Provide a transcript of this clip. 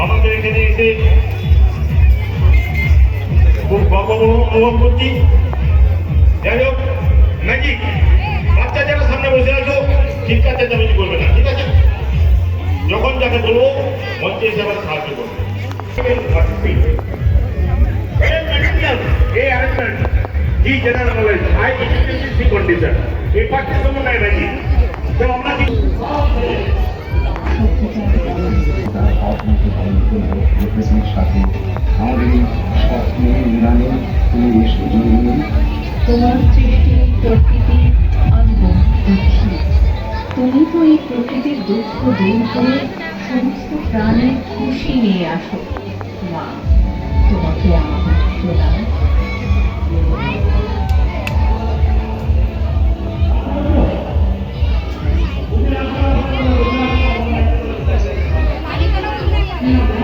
আমাদের এখানে এসে খুব গর্ব অনুভব করছি। যাই হোক, ম্যাজিক বাচ্চা যারা সামনে বসে আছো চিৎকার চেঁচামেচি করবে না, ঠিক আছে? যখন যাকে বলবো মঞ্চে এসে আবার সাহায্য করবে। এই arrangement G general knowledge high efficiency condition এই পাঠ্যক্রম নাই ম্যাজিক। তো আমরা কি সাথে আমাদের এই স্বপ্নের উড়ানে তুমি এসে জড়িয়ে তোমার সৃষ্টি প্রকৃতি আনবম দুঃখী। তুমি তো এই প্রকৃতির দুঃখ দূর করে সমস্ত প্রাণের খুশি নিয়ে আসো। মা, তোমাকে আমার প্রণাম। Thank you.